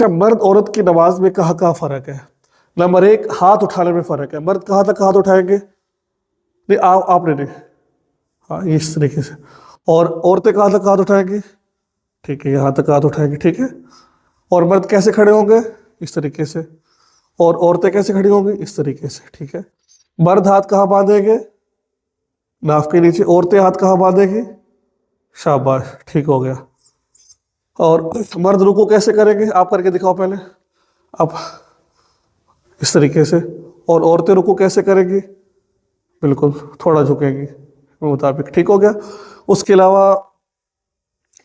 اچھا، مرد عورت کی نماز میں کہاں کہاں فرق ہے؟ نمبر 1، ہاتھ اٹھانے میں فرق ہے. مرد کہاں تک ہاتھ اٹھائیں گے؟ نہیں، آپ نے نہیں. ہاں، اس طریقے سے. اور عورتیں کہاں تک ہاتھ اٹھائیں گی؟ ٹھیک ہے، یہاں تک ہاتھ اٹھائیں گے. ٹھیک ہے. اور مرد کیسے کھڑے ہوں گے؟ اس طریقے سے. اور عورتیں کیسے کھڑی ہوں گی؟ اس طریقے سے. ٹھیک ہے. مرد ہاتھ کہاں باندھیں گے؟ ناف کے نیچے. عورتیں ہاتھ کہاں باندھیں گی؟ شاباش، ٹھیک ہو گیا. اور مرد رکوع کیسے کریں گے؟ آپ کر کے دکھاؤ پہلے. اب اس طریقے سے. اور عورتیں رکوع کیسے کریں گی؟ بالکل تھوڑا جھکیں گی مطابق. ٹھیک ہو گیا. اس کے علاوہ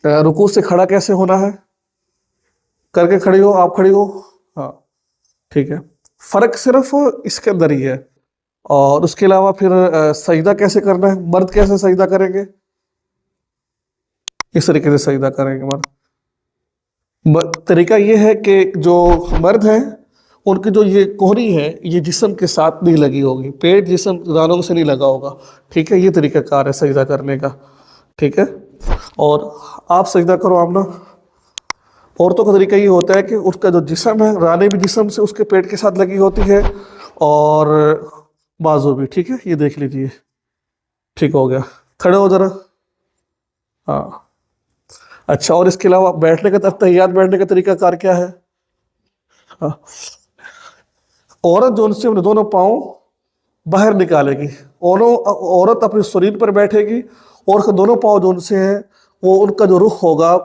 رکوع سے کھڑا کیسے ہونا ہے؟ کر کے کھڑی ہو، آپ کھڑی ہو. ہاں، ٹھیک ہے. فرق صرف اس کے اندر ہی ہے. اور اس کے علاوہ پھر سجدہ کیسے کرنا ہے؟ مرد کیسے سجدہ کریں گے؟ اس طریقے سے سجدہ کریں گے مرد. طریقہ یہ ہے کہ جو مرد ہیں ان کی جو یہ کوہنی ہے یہ جسم کے ساتھ نہیں لگی ہوگی، پیٹ جسم دانوں سے نہیں لگا ہوگا. ٹھیک ہے. یہ طریقہ کار ہے سجدہ کرنے کا. ٹھیک ہے. اور آپ سجدہ کرو آمنہ. عورتوں کا طریقہ یہ ہوتا ہے کہ اس کا جو جسم ہے رانے بھی جسم سے اس کے پیٹ کے ساتھ لگی ہوتی ہے اور بازو بھی. ٹھیک ہے. یہ دیکھ لیجیے. ٹھیک ہو گیا. کھڑے ہو ذرا. ہاں. اچھا، اور اس کے علاوہ بیٹھنے کا تحیات بیٹھنے کا طریقہ کار کیا ہے؟ ہاں. عورت جو ان سے اپنے دونوں پاؤں باہر نکالے گی. عورت اپنی سرین پر بیٹھے گی اور دونوں پاؤں جو ان سے ہیں وہ ان کا جو رخ ہوگا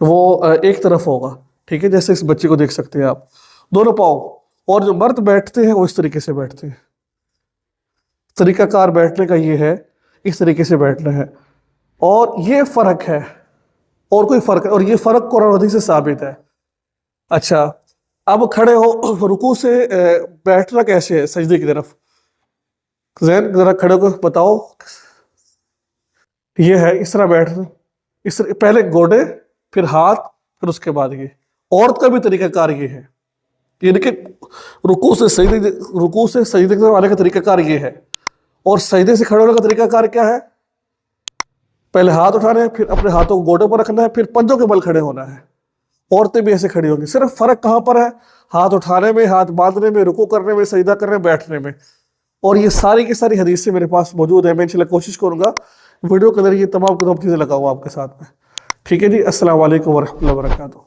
وہ ایک طرف ہوگا. ٹھیک ہے. جیسے اس بچے کو دیکھ سکتے ہیں آپ، دونوں پاؤں. اور جو مرد بیٹھتے ہیں وہ اس طریقے سے بیٹھتے ہیں. طریقہ کار بیٹھنے کا یہ ہے، اس طریقے سے بیٹھنا ہے. اور یہ فرق ہے، اور کوئی فرق ہے. اور یہ فرق قرآن و حدیث سے ثابت ہے. اچھا، اب کھڑے ہو. رکوع سے بیٹھنا کیسے ہے سجدے کی طرف؟ زین ذرا کھڑے ہو کے بتاؤ. یہ ہے اس طرح بیٹھنا. اس طرح پہلے گوڑے، پھر ہاتھ، پھر اس کے بعد یہ. عورت کا بھی طریقہ کار یہ ہے. یعنی کہ رکوع سے سجدے کی طرف آنے کا طریقہ کار یہ ہے. اور سجدے سے کھڑے ہونے کا طریقہ کار کیا ہے؟ پہلے ہاتھ اٹھانے ہیں، پھر اپنے ہاتھوں کو گوڑوں پر رکھنا ہے، پھر پنجوں کے بل کھڑے ہونا ہے. عورتیں بھی ایسے کھڑی ہوں گی. صرف فرق کہاں پر ہے؟ ہاتھ اٹھانے میں، ہاتھ باندھنے میں، رکوع کرنے میں، سجدہ کرنے میں، بیٹھنے میں. اور یہ ساری کی ساری حدیثیں میرے پاس موجود ہیں. میں انشاءاللہ کوشش کروں گا ویڈیو کے اندر یہ تمام چیزیں لگاؤں آپ کے ساتھ میں. ٹھیک ہے جی. السلام علیکم ورحمۃ اللہ وبرکاتہ.